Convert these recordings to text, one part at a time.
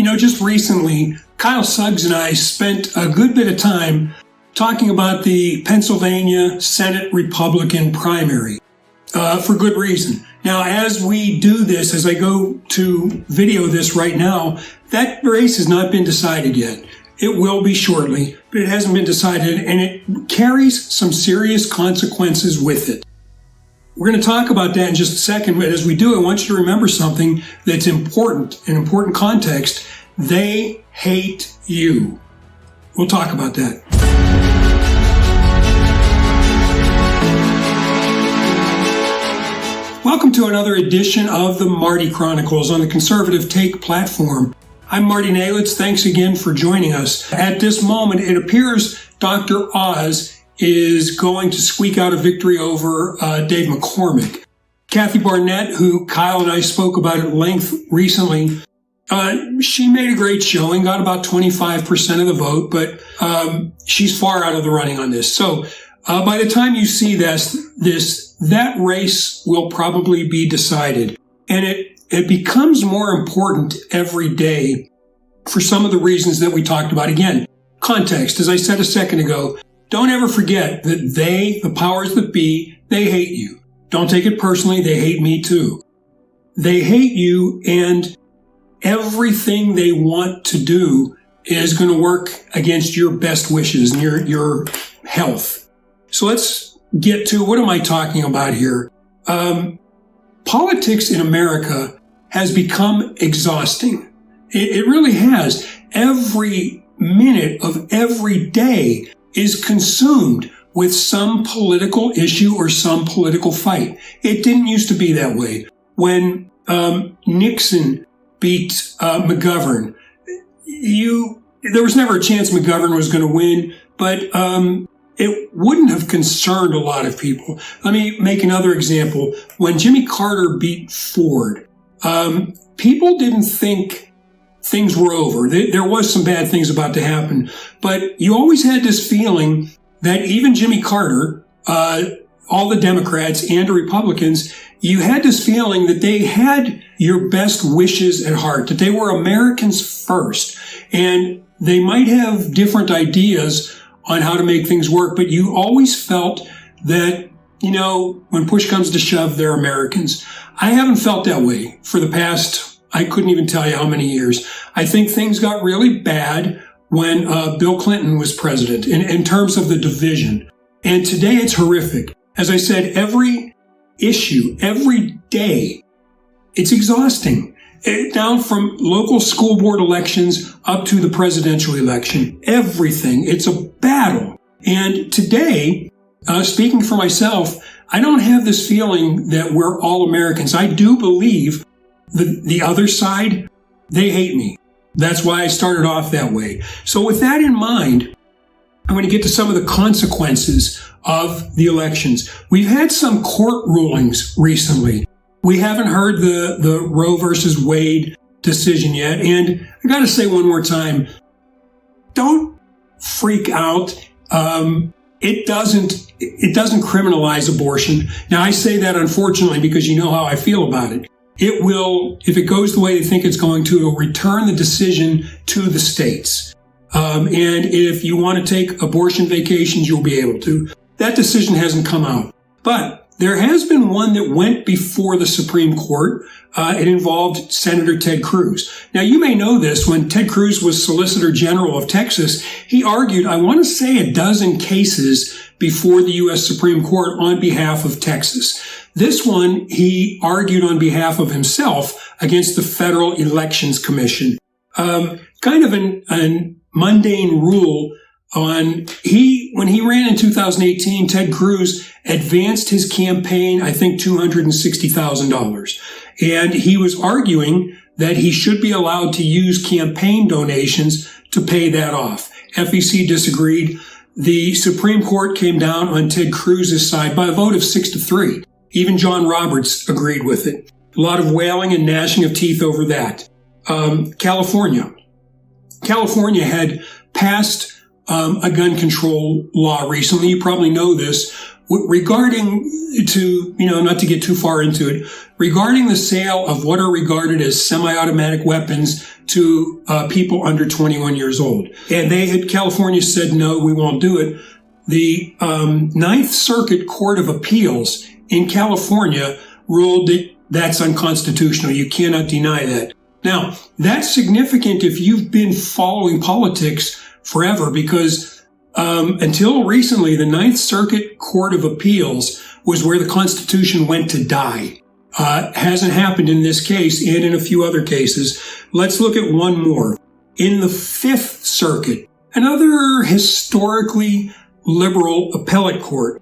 Just recently, Kyle Suggs and I spent a good bit of time talking about the Pennsylvania Senate Republican primary, for good reason. Now, as we do this, as I go to video this right now, that race has not been decided yet. It will be shortly, but it hasn't been decided, and it carries some serious consequences with it. We're going to talk about that in just a second, but as we do, I want you to remember something that's important, an important context. They hate you. We'll talk about that. Welcome to another edition of the Marty Chronicles on the Conservative Take platform. I'm Marty Nalitz. Thanks again for joining us. At this moment, it appears Dr. Oz is going to squeak out a victory over Dave McCormick. Kathy Barnett, who Kyle and I spoke about at length recently, she made a great showing, got about 25% of the vote, but she's far out of the running on this. So by the time you see that race will probably be decided. And it becomes more important every day for some of the reasons that we talked about. Again, context, as I said a second ago, don't ever forget that the powers that be, they hate you. Don't take it personally. They hate me too. They hate you, and everything they want to do is going to work against your best wishes and your health. So let's get to, what am I talking about here? Politics in America has become exhausting. It really has. Every minute of every day is consumed with some political issue or some political fight. It didn't used to be that way. When Nixon beat McGovern, there was never a chance McGovern was going to win, but it wouldn't have concerned a lot of people. Let me make another example. When Jimmy Carter beat Ford, people didn't think things were over. There was some bad things about to happen, but you always had this feeling that even Jimmy Carter, all the Democrats and the Republicans, you had this feeling that they had your best wishes at heart, that they were Americans first, and they might have different ideas on how to make things work, but you always felt that, when push comes to shove, they're Americans. I haven't felt that way for the past, I couldn't even tell you how many years. I think things got really bad when Bill Clinton was president in terms of the division. And today it's horrific. As I said, every issue, every day, it's exhausting. Down from local school board elections up to the presidential election, everything. It's a battle. And today, speaking for myself, I don't have this feeling that we're all Americans. I do believe the other side, they hate me. That's why I started off that way. So with that in mind, I'm going to get to some of the consequences of the elections. We've had some court rulings recently. We haven't heard the Roe versus Wade decision yet. And I got to say one more time, don't freak out. It doesn't criminalize abortion. Now, I say that unfortunately because you know how I feel about it. It will, if it goes the way they think it's going to, it'll return the decision to the states. And if you want to take abortion vacations, you'll be able to. That decision hasn't come out. But there has been one that went before the Supreme Court. It involved Senator Ted Cruz. Now, you may know this. When Ted Cruz was Solicitor General of Texas, he argued, I want to say, a dozen cases before the U.S. Supreme Court on behalf of Texas. This one, he argued on behalf of himself against the Federal Elections Commission. Kind of an mundane rule when he ran in 2018, Ted Cruz advanced his campaign, I think, $260,000. And he was arguing that he should be allowed to use campaign donations to pay that off. FEC disagreed. The Supreme Court came down on Ted Cruz's side by a vote of 6-3. Even John Roberts agreed with it. A lot of wailing and gnashing of teeth over that. California had passed a gun control law recently. You probably know this. Regarding not to get too far into it, regarding the sale of what are regarded as semi-automatic weapons to people under 21 years old. And California said, no, we won't do it. The Ninth Circuit Court of Appeals in California ruled that that's unconstitutional. You cannot deny that. Now, that's significant if you've been following politics forever, because until recently, the Ninth Circuit Court of Appeals was where the Constitution went to die. Hasn't happened in this case and in a few other cases. Let's look at one more. In the Fifth Circuit, another historically liberal appellate court,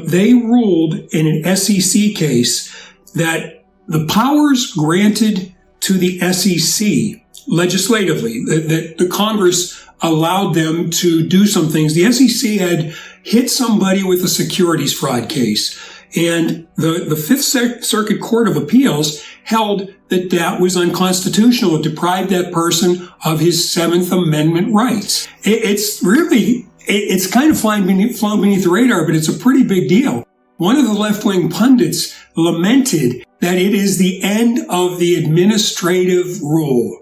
they ruled in an SEC case that the powers granted to the SEC legislatively, that the Congress allowed them to do some things. The SEC had hit somebody with a securities fraud case, and the Fifth Circuit Court of Appeals held that that was unconstitutional. It deprived that person of his Seventh Amendment rights. It's kind of flown beneath the radar, but it's a pretty big deal. One of the left-wing pundits lamented that it is the end of the administrative rule,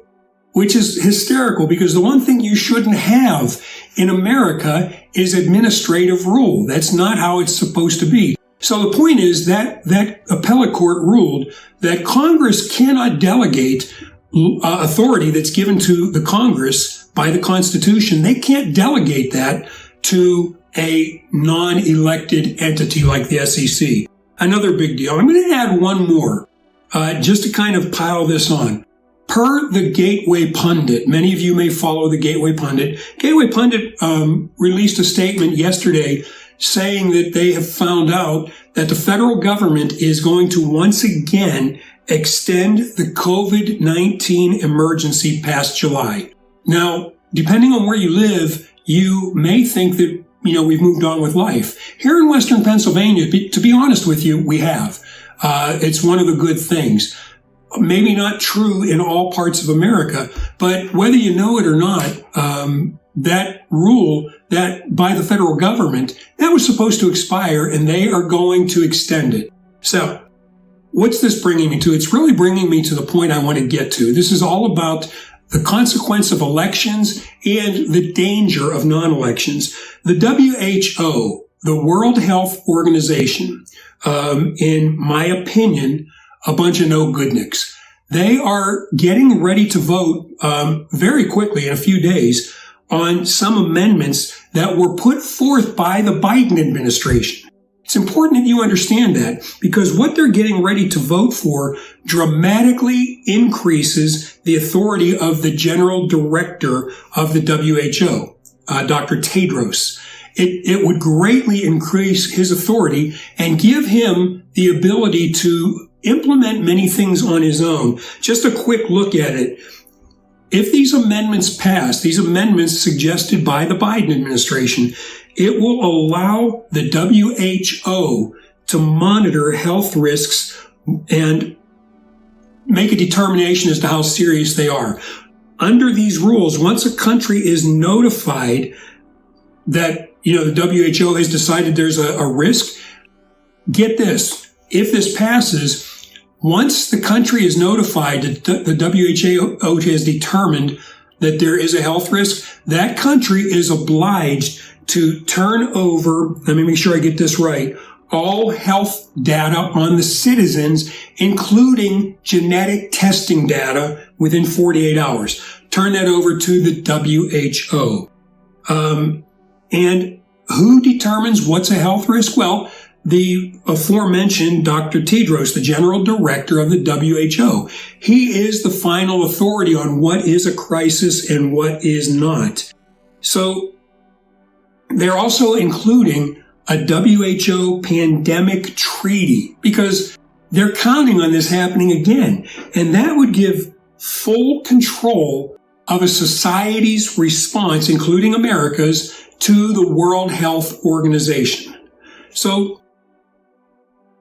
which is hysterical, because the one thing you shouldn't have in America is administrative rule. That's not how it's supposed to be. So the point is that appellate court ruled that Congress cannot delegate authority that's given to the Congress by the Constitution. They can't delegate that to a non-elected entity like the SEC. Another big deal. I'm going to add one more, just to kind of pile this on. Per the Gateway Pundit, many of you may follow the Gateway Pundit. Gateway Pundit released a statement yesterday saying that they have found out that the federal government is going to once again extend the COVID-19 emergency past July. Now, depending on where you live, you may think that, we've moved on with life. Here in Western Pennsylvania, to be honest with you, we have. It's one of the good things. Maybe not true in all parts of America, but whether you know it or not, that rule that by the federal government, that was supposed to expire, and they are going to extend it. So what's this bringing me to? It's really bringing me to the point I want to get to. This is all about the consequence of elections and the danger of non-elections. The WHO, the World Health Organization, in my opinion, a bunch of no-goodniks. They are getting ready to vote very quickly, in a few days, on some amendments that were put forth by the Biden administration. It's important that you understand that, because what they're getting ready to vote for dramatically increases the authority of the general director of the WHO, Dr. Tedros. It would greatly increase his authority and give him the ability to implement many things on his own. Just a quick look at it. If these amendments pass, these amendments suggested by the Biden administration, it will allow the WHO to monitor health risks and make a determination as to how serious they are. Under these rules, once a country is notified that, the WHO has decided there's a risk, get this, if this passes, once the country is notified that the WHO has determined that there is a health risk, that country is obliged to turn over, let me make sure I get this right, all health data on the citizens, including genetic testing data, within 48 hours. Turn that over to the WHO. And who determines what's a health risk? Well, the aforementioned Dr. Tedros, the general director of the WHO. He is the final authority on what is a crisis and what is not. So they're also including a WHO pandemic treaty, because they're counting on this happening again. And that would give full control of a society's response, including America's, to the World Health Organization. So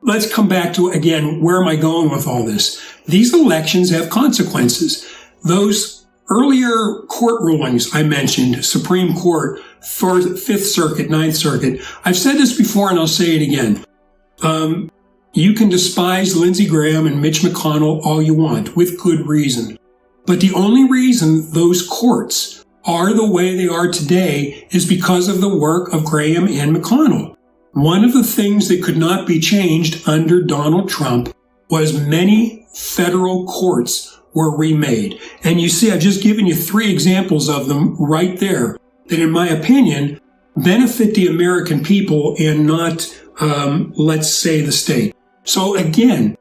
let's come back to, again, where am I going with all this? These elections have consequences. Those earlier court rulings I mentioned, Supreme Court, Fifth Circuit, Ninth Circuit, I've said this before and I'll say it again. You can despise Lindsey Graham and Mitch McConnell all you want, with good reason. But the only reason those courts are the way they are today is because of the work of Graham and McConnell. One of the things that could not be changed under Donald Trump was many federal courts were remade. And you see, I've just given you 3 examples of them right there that, in my opinion, benefit the American people and not, let's say, the state. So again,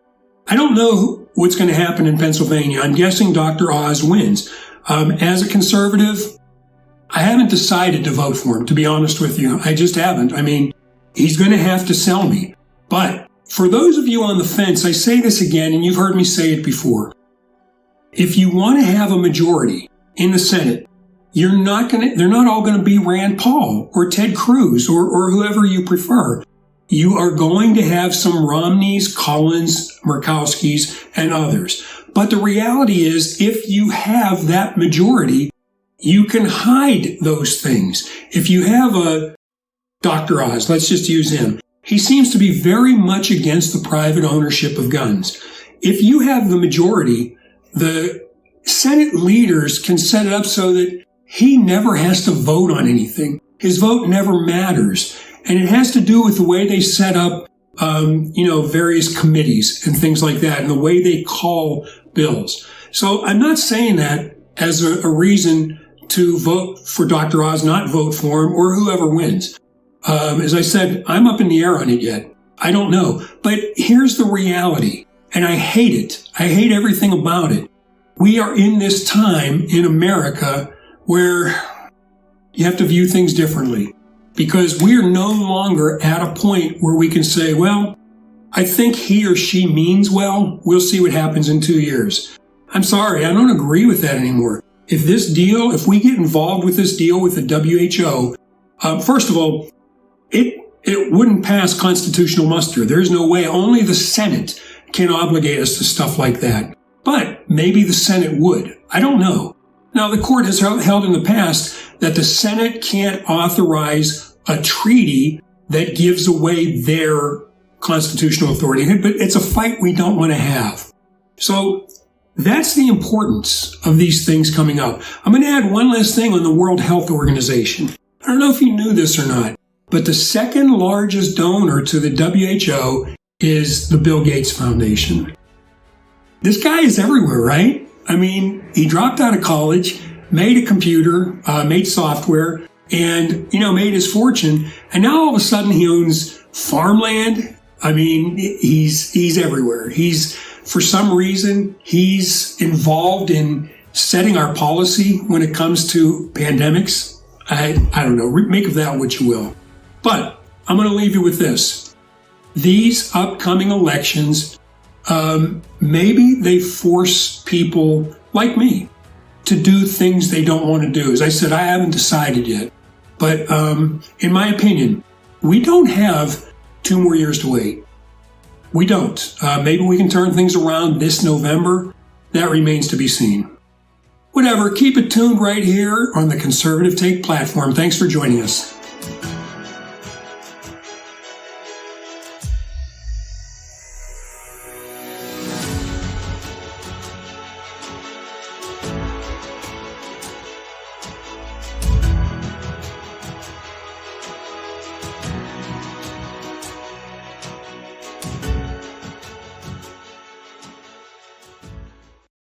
I don't know what's going to happen in Pennsylvania. I'm guessing Dr. Oz wins. As a conservative, I haven't decided to vote for him, to be honest with you. I just haven't. I mean, he's going to have to sell me. But for those of you on the fence, I say this again, and you've heard me say it before. If you want to have a majority in the Senate, they're not all going to be Rand Paul or Ted Cruz or whoever you prefer. You are going to have some Romneys, Collins, Murkowskis, and others. But the reality is, if you have that majority, you can hide those things. If you have a Dr. Oz, let's just use him. He seems to be very much against the private ownership of guns. If you have the majority, the Senate leaders can set it up so that he never has to vote on anything. His vote never matters. And it has to do with the way they set up, various committees and things like that, and the way they call bills. So I'm not saying that as a reason to vote for Dr. Oz, not vote for him, or whoever wins. As I said, I'm up in the air on it yet. I don't know. But here's the reality, and I hate it. I hate everything about it. We are in this time in America where you have to view things differently, because we are no longer at a point where we can say, well, I think he or she means well. We'll see what happens in 2 years. I'm sorry, I don't agree with that anymore. If we get involved with this deal with the WHO, first of all, it wouldn't pass constitutional muster. There's no way. Only the Senate can obligate us to stuff like that. But maybe the Senate would. I don't know. Now, the court has held in the past that the Senate can't authorize a treaty that gives away their constitutional authority. But it's a fight we don't want to have. So that's the importance of these things coming up. I'm going to add one last thing on the World Health Organization. I don't know if you knew this or not, but the second largest donor to the WHO is the Bill Gates Foundation. This guy is everywhere, right? I mean, he dropped out of college, made a computer, made software, and, made his fortune. And now all of a sudden he owns farmland. I mean, he's everywhere. For some reason, he's involved in setting our policy when it comes to pandemics. I don't know. Make of that what you will. But I'm going to leave you with this. These upcoming elections, maybe they force people like me to do things they don't want to do. As I said, I haven't decided yet. But in my opinion, we don't have 2 more years to wait. We don't. Maybe we can turn things around this November. That remains to be seen. Whatever, keep it tuned right here on the Conservative Take platform. Thanks for joining us.